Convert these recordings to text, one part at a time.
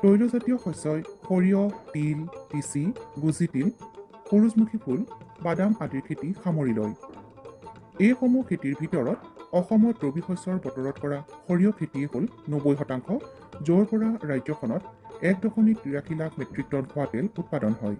তৈলজাতীয় শস্যই সৰিয়হ, তিল, তিচি, গুজি তিল, সূৰুযমুখী ফুল, বাদাম আদিৰ খেতি সামৰি লয়। এইসমূহ খেতিৰ ভিতৰত অসমত ৰবি শস্যৰ বতৰত কৰা সৰিয়হ খেতিয়ে হ'ল 90%, য'ৰ পৰা ৰাজ্যখনত 1.83 লাখ মেট্ৰিক টন খোৱা তেল উৎপাদন হয়।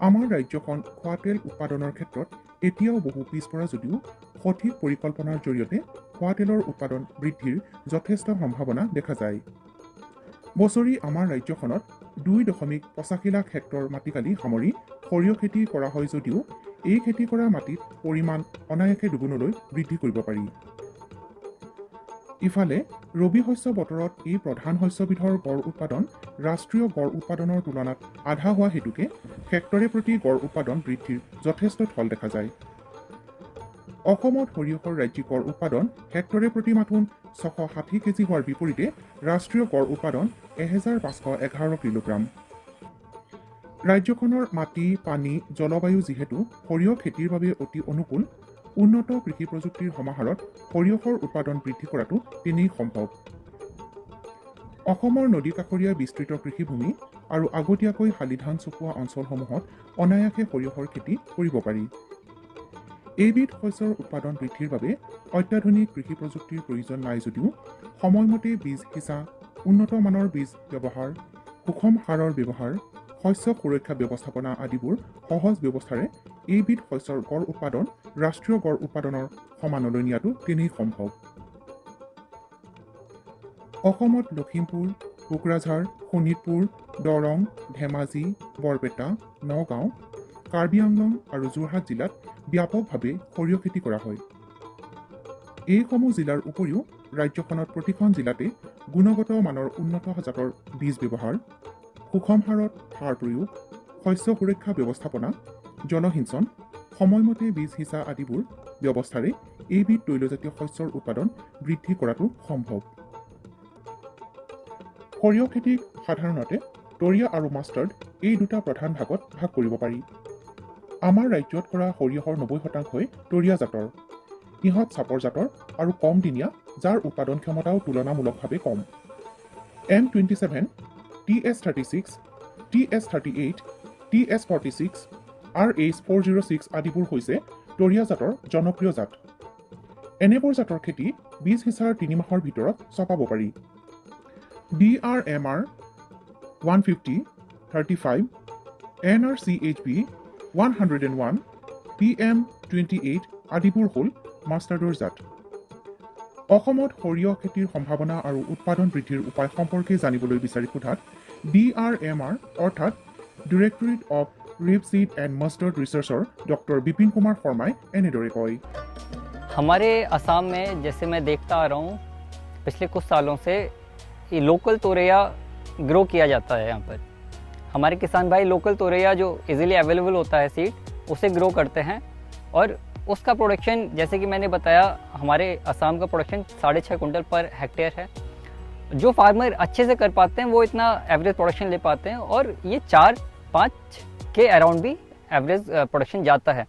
আমাৰ ৰাজ্যখন খোৱা তেল উৎপাদনৰ ক্ষেত্ৰত এতিয়াও বহু পিছপৰা যদিও সঠিক পৰিকল্পনাৰ জৰিয়তে খোৱা তেলৰ উৎপাদন বৃদ্ধিৰ যথেষ্ট সম্ভাৱনা দেখা যায়। বছৰি আমাৰ ৰাজ্যখনত 2.85 লাখ হেক্টৰ মাটিকালি সামৰি সৰিয়হ খেতি কৰা হয় যদিও এই খেতি কৰা মাটিত পৰিমাণ অনায়াসে দুগুণলৈ বৃদ্ধি কৰিব পাৰি। ইফালে ৰবি শস্য বতৰত এই প্ৰধান শস্যবিধৰ গড় উৎপাদন ৰাষ্ট্ৰীয় গড় উৎপাদনৰ তুলনাত আধা হোৱা হেতুকে হেক্টৰে প্ৰতি গড় উৎপাদন বৃদ্ধিৰ যথেষ্ট থল দেখা যায়। অসমত সৰিয়হৰ ৰাজ্যিক গড় উৎপাদন হেক্টৰে প্ৰতি মাথোন 660 কেজি হোৱাৰ বিপৰীতে ৰাষ্ট্ৰীয় গড় উৎপাদন 1511 কিলোগ্ৰাম। ৰাজ্যখনৰ মাটি, পানী, জলবায়ু যিহেতু সৰিয়হ খেতিৰ বাবে অতি অনুকূল, উন্নত কৃষি প্ৰযুক্তিৰ সমাহাৰত সৰিয়হৰ উৎপাদন বৃদ্ধি কৰাটো তেনেই সম্ভৱ। অসমৰ নদী কাষৰীয়া বিস্তৃত কৃষিভূমি আৰু আগতীয়াকৈ শালি ধান চপোৱা অঞ্চলসমূহত অনায়াসে সৰিয়হৰ খেতি কৰিব পাৰি। এইবিধ শস্যৰ উৎপাদন বৃদ্ধিৰ বাবে অত্যাধুনিক কৃষি প্ৰযুক্তিৰ প্ৰয়োজন নাই যদিও সময়মতে বীজ সিঁচা, উন্নত মানৰ বীজ ব্যৱহাৰ, সুষম সাৰৰ ব্যৱহাৰ, শস্য সুৰক্ষা ব্যৱস্থাপনা আদিবোৰ সহজ ব্যৱস্থাৰে এইবিধ শস্যৰ গড় উৎপাদন ৰাষ্ট্ৰীয় গড় উৎপাদনৰ সমানলৈ নিয়াটো তেনেই সম্ভৱ। অসমত লখিমপুৰ, কোকৰাঝাৰ, শোণিতপুৰ, দৰং, ধেমাজি, বৰপেটা, নগাঁও, কাৰ্বি আংলং আৰু যোৰহাট জিলাত ব্যাপকভাৱে সৰিয়হ খেতি কৰা হয়। এইসমূহ জিলাৰ উপৰিও ৰাজ্যখনত প্ৰতিখন জিলাতে গুণগত মানৰ উন্নত জাতৰ বীজ ব্যৱহাৰ, সুষম সাৰত সাৰ প্ৰয়োগ, শস্য সুৰক্ষা ব্যৱস্থাপনা, জলসিঞ্চন, সময়মতে বীজ সিঁচা আদিবোৰ ব্যৱস্থাৰে এইবিধ তৈলজাতীয় শস্যৰ উৎপাদন বৃদ্ধি কৰাটো সম্ভৱ। সৰিয়হ খেতিক সাধাৰণতে তৰিয়া আৰু মাষ্টাৰ্ড এই দুটা প্ৰধান ভাগত ভাগ কৰিব পাৰি। আমাৰ ৰাজ্যত কৰা সৰিয়হৰ 90%ই তৰিয়া জাতৰ। ইহঁত চাপৰ জাতৰ আৰু কম দিনীয়া, যাৰ উৎপাদন ক্ষমতাও তুলনামূলকভাৱে কম। M27, TS36, TS38, TS46, RH406 আদিবোৰ হৈছে তৰিয়া জাতৰ জনপ্ৰিয় জাত। এনেবোৰ জাতৰ খেতি বীজ সিঁচাৰ 3 মাহৰ ভিতৰত চপাব পাৰি। DRMR 150, 35, NRCHB 101, PM28 আদিবোৰ হ'ল মাষ্টাৰ্ডৰ জাত। অসমত সৰিয়হ খেতিৰ সম্ভাৱনা আৰু উৎপাদন বৃদ্ধিৰ উপায় সম্পৰ্কে জানিবলৈ বিচাৰি সোধাত DRMR অৰ্থাৎ directorate of rapeseed and mustard ৰিচাৰ্চৰ ডক্টৰ বিপিন কুমাৰ শৰ্মাই এনেদৰে কয়। हमारे असम में जैसे मैं देखता आ रहा हूँ पिछले कुछ सालों से ये लोकल तोरैया ग्रो किया जाता है। यहाँ पर हमारे किसान भाई लोकल तोरैया जो इजीली अवेलेबल होता है सीड, उसे ग्रो करते हैं और उसका प्रोडक्शन जैसे कि मैंने बताया हमारे असम का प्रोडक्शन 6.5 कुंटल पर हेक्टेयर है। जो फार्मर अच्छे से कर पाते हैं वो इतना एवरेज प्रोडक्शन ले पाते हैं और ये 4-5 के अराउंड भी एवरेज प्रोडक्शन जाता है।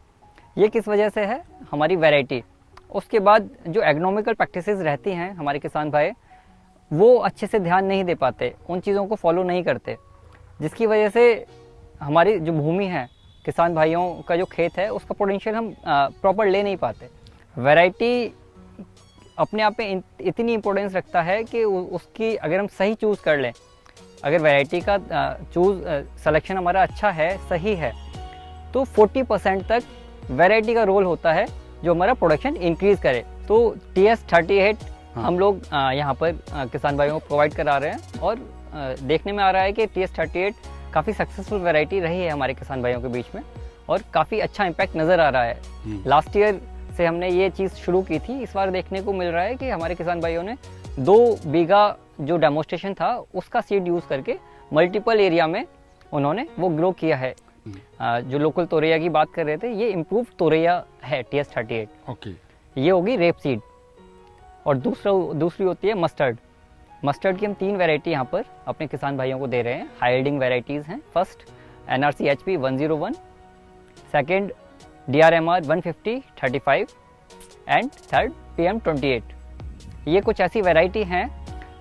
ये किस वजह से है? हमारी वैरायटी। उसके बाद जो एग्नोमिकल प्रैक्टिसेस रहती हैं हमारे किसान भाई वो अच्छे से ध्यान नहीं दे पाते, उन चीज़ों को फॉलो नहीं करते, जिसकी वजह से हमारी जो भूमि है, किसान भाइयों का जो खेत है, उसका पोटेंशियल हम प्रॉपर ले नहीं पाते। वैरायटी अपने आप में इतनी इम्पोर्टेंस रखता है कि उसकी अगर हम सही चूज़ कर लें, अगर वैरायटी का सिलेक्शन हमारा अच्छा है, सही है, तो 40% तक वैरायटी का रोल होता है जो हमारा प्रोडक्शन इंक्रीज़ करे। तो TS38 हम लोग यहाँ पर किसान भाइयों को प्रोवाइड करा रहे हैं और देखने में आ रहा है कि TS38 काफ़ी सक्सेसफुल वैरायटी रही है हमारे किसान भाइयों के बीच में और काफ़ी अच्छा इम्पैक्ट नज़र आ रहा है। लास्ट ईयर से हमने ये चीज़ शुरू की थी, इस बार देखने को मिल रहा है कि हमारे किसान भाइयों ने 2 बीघा जो डेमोस्ट्रेशन था उसका सीड यूज़ करके मल्टीपल एरिया में उन्होंने वो ग्रो किया है। जो लोकल तोरैया की बात कर रहे थे, ये इम्प्रूव तोरैया है TS38। ओके, ये होगी रेप सीड। और दूसरी होती है मस्टर्ड। मस्टर्ड की हम 3 वैरायटी यहाँ पर अपने किसान भाइयों को दे रहे हैं। हाई यील्डिंग वैरायटीज़ हैं। First NRCHP 101, second DRMR 150, 35 and third PM28। ये कुछ ऐसी वैरायटी हैं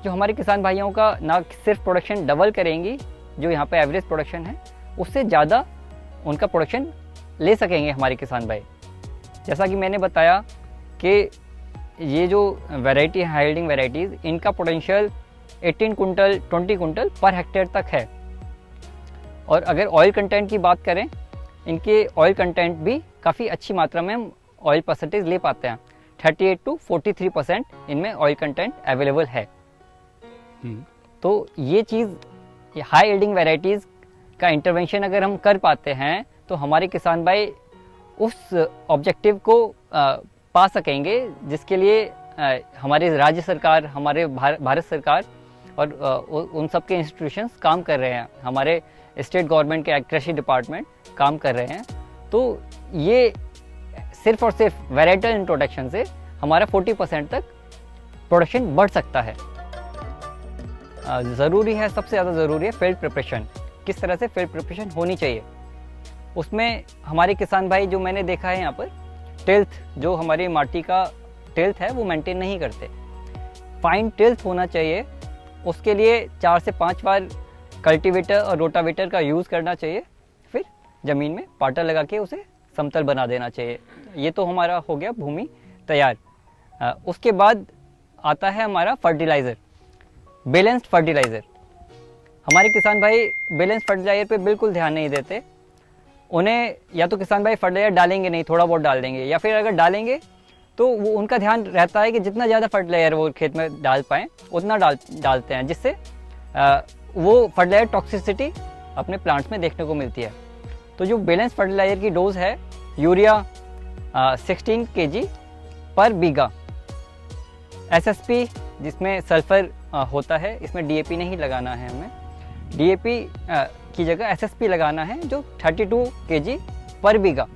जो हमारे किसान भाइयों का ना सिर्फ प्रोडक्शन डबल करेंगी, जो यहाँ पे एवरेज प्रोडक्शन है उससे ज़्यादा उनका प्रोडक्शन ले सकेंगे हमारे किसान भाई। जैसा कि मैंने बताया कि ये जो वैरायटी है, हाई यील्डिंग वैरायटीज़, इनका potential 18 quintal 20 quintal per hectare तक है। और अगर ऑयल कंटेंट की बात करें, इनके ऑयल कंटेंट भी काफ़ी अच्छी मात्रा में हम ऑयल परसेंटेज ले पाते हैं। 38 to 43% इनमें ऑयल कंटेंट अवेलेबल है। तो ये चीज़ हाई यील्डिंग वैरायटीज़ का इंटरवेंशन अगर हम कर पाते हैं तो हमारे किसान भाई उस ऑब्जेक्टिव को पा सकेंगे जिसके लिए हमारे राज्य सरकार, हमारे भारत सरकार और उन सब के इंस्टीट्यूशंस काम कर रहे हैं, हमारे स्टेट गवर्नमेंट के कृषि डिपार्टमेंट काम कर रहे हैं। तो ये सिर्फ और सिर्फ वेराइटल इंट्रोडक्शन से हमारा 40% तक प्रोडक्शन बढ़ सकता है। ज़रूरी है, सबसे ज़्यादा ज़रूरी है फील्ड प्रिपरेशन। किस तरह से फील्ड प्रिपरेशन होनी चाहिए, उसमें हमारे किसान भाई जो मैंने देखा है यहाँ पर, टिल्थ, जो हमारी माटी का टिल्थ है वो मेंटेन नहीं करते। फाइन टिल्थ होना चाहिए, उसके लिए 4 से 5 बार कल्टीवेटर और रोटावेटर का यूज़ करना चाहिए, फिर ज़मीन में पाटा लगा के उसे समतल बना देना चाहिए। ये तो हमारा हो गया भूमि तैयार। उसके बाद आता है हमारा फर्टिलाइज़र, बैलेंस्ड फर्टिलाइज़र। हमारे किसान भाई बैलेंस्ड फर्टिलाइज़र पे बिल्कुल ध्यान नहीं देते। उन्हें या तो किसान भाई फर्टिलाइज़र डालेंगे नहीं, थोड़ा बहुत डाल देंगे, या फिर अगर डालेंगे तो वो उनका ध्यान रहता है कि जितना ज़्यादा फर्टिलाइज़र वो खेत में डाल पाएँ उतना डालते हैं, जिससे वो फर्टिलाइज़र टॉक्सिसिटी अपने प्लांट्स में देखने को मिलती है। तो जो बैलेंस फर्टिलाइज़र की डोज है, यूरिया 16 kg पर बीघा, SSP जिसमें सल्फर होता है, इसमें DAP नहीं लगाना है हमें, DAP की जगह SSP लगाना है जो 32 kg पर बीघा।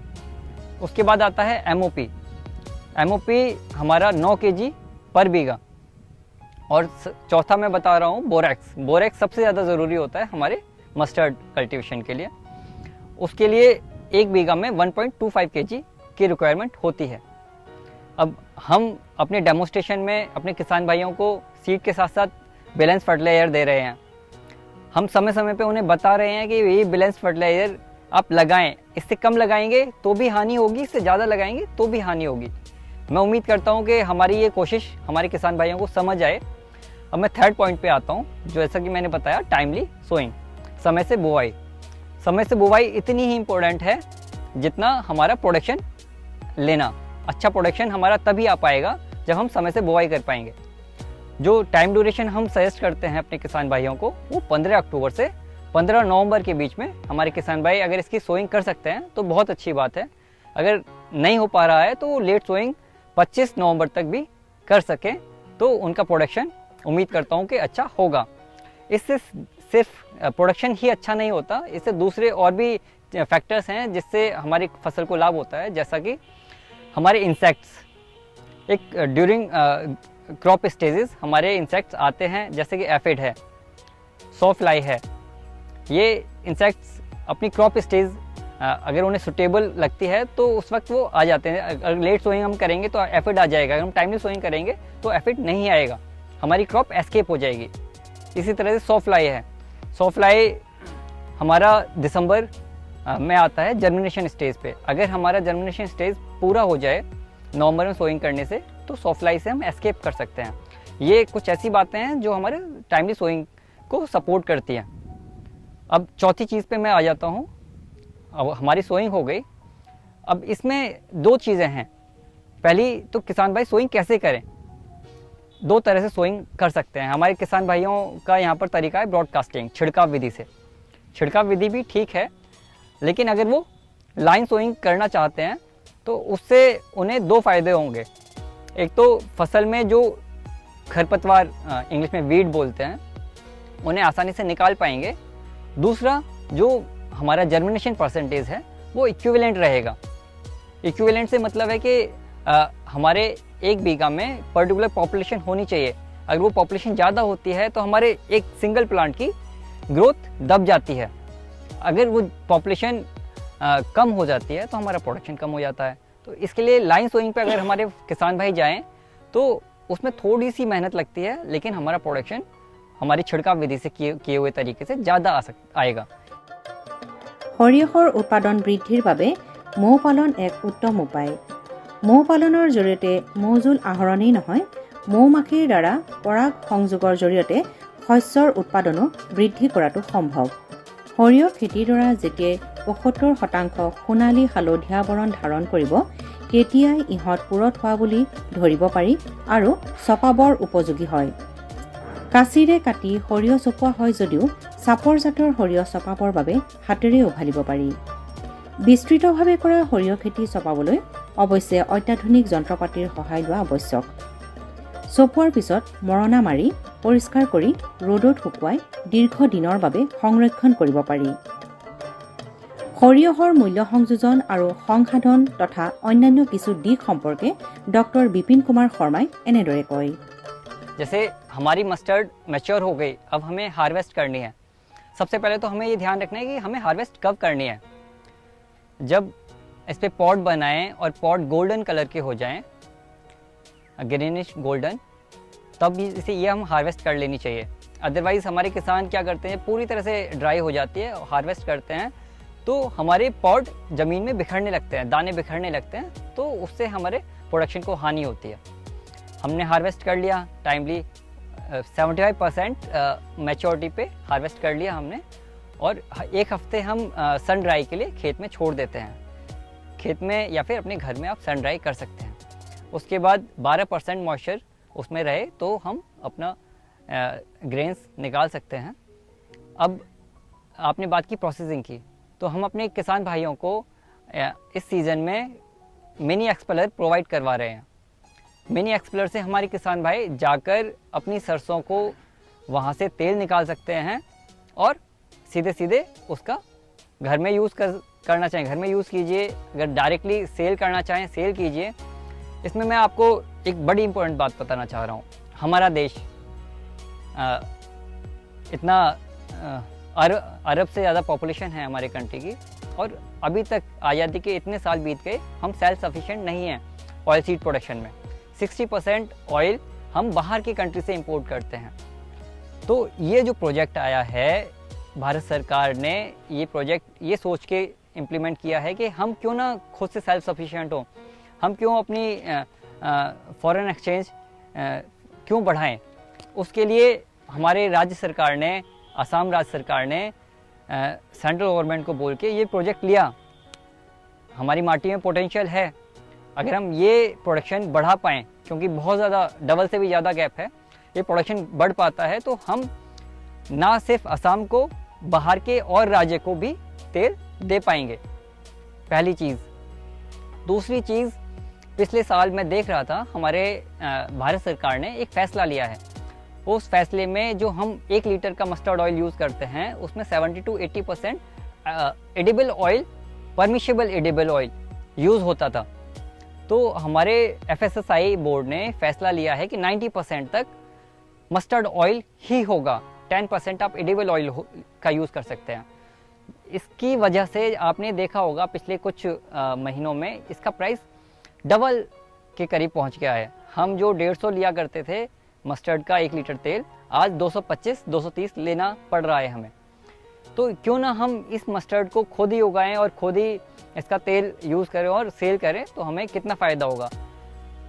उसके बाद आता है MOP हमारा 9 kg पर बीघा। और चौथा मैं बता रहा हूँ बोरेक्स सबसे ज़्यादा ज़रूरी होता है हमारे मस्टर्ड कल्टीवेशन के लिए। उसके लिए 1 बीघा में 1.25 kg की रिक्वायरमेंट होती है। अब हम अपने डेमोस्ट्रेशन में अपने किसान भाइयों को सीड के साथ साथ बैलेंस फर्टिलाइज़र दे रहे हैं। हम समय समय पे उन्हें बता रहे हैं कि ये बैलेंस फर्टिलाइज़र आप लगाएं, इससे कम लगाएंगे तो भी हानि होगी, इससे ज़्यादा लगाएंगे तो भी हानि होगी। मैं उम्मीद करता हूँ कि हमारी ये कोशिश हमारे किसान भाइयों को समझ आए। अब मैं थर्ड पॉइंट पे आता हूँ, जो जैसा कि मैंने बताया, टाइमली सोइंग, समय से बुवाई। समय से बुवाई इतनी ही इम्पोर्टेंट है जितना हमारा प्रोडक्शन लेना। अच्छा प्रोडक्शन हमारा तभी आ पाएगा जब हम समय से बुवाई कर पाएंगे। जो टाइम ड्यूरेशन हम सजेस्ट करते हैं अपने किसान भाइयों को, वो 15 अक्टूबर से 15 नवंबर के बीच में हमारे किसान भाई अगर इसकी सोइंग कर सकते हैं तो बहुत अच्छी बात है। अगर नहीं हो पा रहा है तो लेट सोइंग 25 नवंबर तक भी कर सकें तो उनका प्रोडक्शन उम्मीद करता हूं कि अच्छा होगा। इससे सिर्फ प्रोडक्शन ही अच्छा नहीं होता, इससे दूसरे और भी फैक्टर्स हैं जिससे हमारी फसल को लाभ होता है, जैसा कि हमारे इंसेक्ट्स। एक ड्यूरिंग क्रॉप स्टेजेस हमारे इंसेक्ट्स आते हैं, जैसे कि एफिड है, सॉफ्लाई है। ये इंसेक्ट्स अपनी क्रॉप स्टेज अगर उन्हें सुटेबल लगती है तो उस वक्त वो आ जाते हैं। अगर लेट सोइंग हम करेंगे तो एफिड आ जाएगा, अगर हम टाइमली सोइंग करेंगे तो एफिड नहीं आएगा, हमारी क्रॉप एस्केप हो जाएगी। इसी तरह से सॉफ्लाई है, सॉफ्लाई हमारा दिसंबर में आता है जर्मिनेशन स्टेज पे। अगर हमारा जर्मिनेशन स्टेज पूरा हो जाए नवंबर में सोइंग करने से तो सॉफ्लाई से हम एस्केप कर सकते हैं। ये कुछ ऐसी बातें हैं जो हमारे टाइमली सोइंग को सपोर्ट करती हैं। अब चौथी चीज़ पे मैं आ जाता हूँ। अब हमारी सोइंग हो गई, अब इसमें 2 चीज़ें हैं। पहली तो किसान भाई सोइंग कैसे करें। 2 तरह से सोइंग कर सकते हैं। हमारे किसान भाइयों का यहाँ पर तरीका है ब्रॉडकास्टिंग, छिड़काव विधि से। छिड़काव विधि भी ठीक है, लेकिन अगर वो लाइन सोइंग करना चाहते हैं तो उससे उन्हें 2 फायदे होंगे। एक तो फसल में जो खरपतवार, इंग्लिश में वीड बोलते हैं, उन्हें आसानी से निकाल पाएंगे। दूसरा, जो हमारा जर्मिनेशन परसेंटेज है वो इक्विवेलेंट रहेगा। इक्विवेलेंट से मतलब है कि हमारे 1 बीघा में पर्टिकुलर पॉपुलेशन होनी चाहिए। अगर वो पॉपुलेशन ज़्यादा होती है तो हमारे एक सिंगल प्लांट की ग्रोथ दब जाती है। अगर वो पॉपुलेशन कम हो जाती है तो हमारा प्रोडक्शन कम हो जाता है। तो इसके लिए लाइन सोइंग पे अगर हमारे किसान भाई जाएं तो उसमें थोड़ी सी मेहनत लगती है, लेकिन हमारा प्रोडक्शन हमारी छिड़काव विधि से किए हुए तरीके से ज़्यादा आएगा। সৰিয়হৰ উৎপাদন বৃদ্ধিৰ বাবে মৌ পালন এক উত্তম উপায়। মৌ পালনৰ জৰিয়তে মৌজোল আহৰণেই নহয়, মৌমাখিৰ দ্বাৰা পৰাগ সংযোগৰ জৰিয়তে শস্যৰ উৎপাদনো বৃদ্ধি কৰাটো সম্ভৱ। সৰিয়হ খেতিৰ দ্বাৰা যেতিয়াই ৭৫% সোণালী হালধীয়া বৰণ ধাৰণ কৰিব, তেতিয়াই ইহঁত পুৰঠ হোৱা বুলি ধৰিব পাৰি আৰু চপাবৰ উপযোগী হয়। কাঁচিৰে কাটি সৰিয়হ চপোৱা হয় যদিও চাপৰ জাতৰ সৰিয়হ চপাবৰ বাবে হাতেৰে উভালিব পাৰি। বিস্তৃতভাৱে কৰা সৰিয়হ খেতি চপাবলৈ অৱশ্যে অত্যাধুনিক যন্ত্ৰপাতিৰ সহায় লোৱা আৱশ্যক। চপোৱাৰ পিছত মৰণা মাৰি পৰিষ্কাৰ কৰি ৰ'দত শুকুৱাই দীৰ্ঘ দিনৰ বাবে সংৰক্ষণ কৰিব পাৰি। সৰিয়হৰ মূল্য সংযোজন আৰু সংসাধন তথা অন্যান্য কিছু দিশ সম্পৰ্কে ডক্টৰ বিপিন কুমাৰ শৰ্মাই এনেদৰে কয়। जैसे हमारी मस्टर्ड मैच्योर हो गई, अब हमें हार्वेस्ट करनी है। सबसे पहले तो हमें ये ध्यान रखना है कि हमें हार्वेस्ट कब करनी है। जब इस पे पॉट बनाएं और पॉट गोल्डन कलर के हो जाएं, ग्रीनिश गोल्डन, तब इसे ये हम हार्वेस्ट कर लेनी चाहिए। अदरवाइज़ हमारे किसान क्या करते हैं, पूरी तरह से ड्राई हो जाती है, हार्वेस्ट करते हैं तो हमारे पॉट ज़मीन में बिखरने लगते हैं, दाने बिखरने लगते हैं, तो उससे हमारे प्रोडक्शन को हानि होती है। हमने हार्वेस्ट कर लिया टाइमली, 75% मैच्योरिटी पे हार्वेस्ट कर लिया हमने, और एक हफ्ते हम सन ड्राई के लिए खेत में छोड़ देते हैं। खेत में या फिर अपने घर में आप सन ड्राई कर सकते हैं। उसके बाद 12% मॉइस्चर उसमें रहे तो हम अपना ग्रेन्स निकाल सकते हैं। अब आपने बात की प्रोसेसिंग की, तो हम अपने किसान भाइयों को इस सीज़न में मिनी एक्सपेलर प्रोवाइड करवा रहे हैं। मिनी एक्सपेलर से हमारे किसान भाई जाकर अपनी सरसों को वहाँ से तेल निकाल सकते हैं और सीधे सीधे उसका घर में यूज़ करना चाहें घर में यूज़ कीजिए, अगर डायरेक्टली सेल करना चाहें सेल कीजिए। इसमें मैं आपको एक बड़ी इम्पोर्टेंट बात बताना चाह रहा हूँ। हमारा देश इतना अरब से ज़्यादा पॉपुलेशन है हमारे कंट्री की, और अभी तक आज़ादी के इतने साल बीत गए, हम सेल्फ सफिशिएंट नहीं हैं ऑयल सीड प्रोडक्शन में। 60% ऑयल हम बाहर की कंट्री से इंपोर्ट करते हैं। तो ये जो प्रोजेक्ट आया है, भारत सरकार ने ये प्रोजेक्ट ये सोच के इम्प्लीमेंट किया है कि हम क्यों ना खुद से सेल्फ सफिशिएंट हों, हम क्यों अपनी फॉरेन एक्सचेंज क्यों बढ़ाएं। उसके लिए हमारे राज्य सरकार ने, असम राज्य सरकार ने सेंट्रल गवर्नमेंट को बोल के ये प्रोजेक्ट लिया। हमारी माटी में पोटेंशियल है, अगर हम ये प्रोडक्शन बढ़ा पाएँ, क्योंकि बहुत ज़्यादा डबल से भी ज़्यादा गैप है, ये प्रोडक्शन बढ़ पाता है तो हम ना सिर्फ असम को, बाहर के और राज्य को भी तेल दे पाएंगे। पहली चीज़। दूसरी चीज़, पिछले साल मैं देख रहा था हमारे भारत सरकार ने एक फ़ैसला लिया है। उस फैसले में जो हम 1 लीटर का मस्टर्ड ऑयल यूज़ करते हैं उसमें 70 to 80% edible oil, permissible edible oil use होता था। तो हमारे FSSAI बोर्ड ने फैसला लिया है कि 90% तक मस्टर्ड ऑयल ही होगा, 10% आप एडिबल ऑयल का यूज़ कर सकते हैं। इसकी वजह से आपने देखा होगा पिछले कुछ महीनों में इसका प्राइस डबल के करीब पहुंच गया है। हम जो 150 लिया करते थे मस्टर्ड का 1 लीटर तेल, आज 225-230 लेना पड़ रहा है हमें। तो क्यों ना हम इस मस्टर्ड को खुद ही उगाएं और खुद ही इसका तेल यूज़ करें और सेल करें, तो हमें कितना फ़ायदा होगा।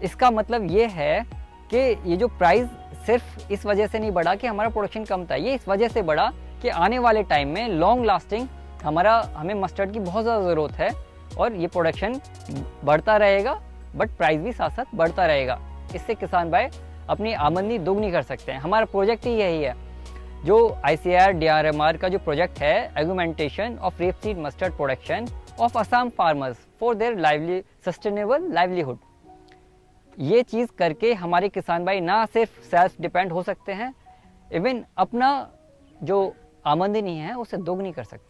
इसका मतलब ये है कि ये जो प्राइस सिर्फ इस वजह से नहीं बढ़ा कि हमारा प्रोडक्शन कम था, ये इस वजह से बढ़ा कि आने वाले टाइम में लॉन्ग लास्टिंग हमें मस्टर्ड की बहुत ज़्यादा ज़रूरत है, और ये प्रोडक्शन बढ़ता रहेगा, बट प्राइस भी साथ साथ बढ़ता रहेगा। इससे किसान भाई अपनी आमदनी दोगुनी कर सकते हैं। हमारा प्रोजेक्ट ही यही है। जो ICAR DRMR का जो प्रोजेक्ट है, augmentation of rapeseed mustard production of Assam farmers for their sustainable livelihood, ये चीज़ करके हमारे किसान भाई ना सिर्फ सेल्फ डिपेंड हो सकते हैं, इवन अपना जो आमदनी है उसे दोगुनी कर सकते हैं।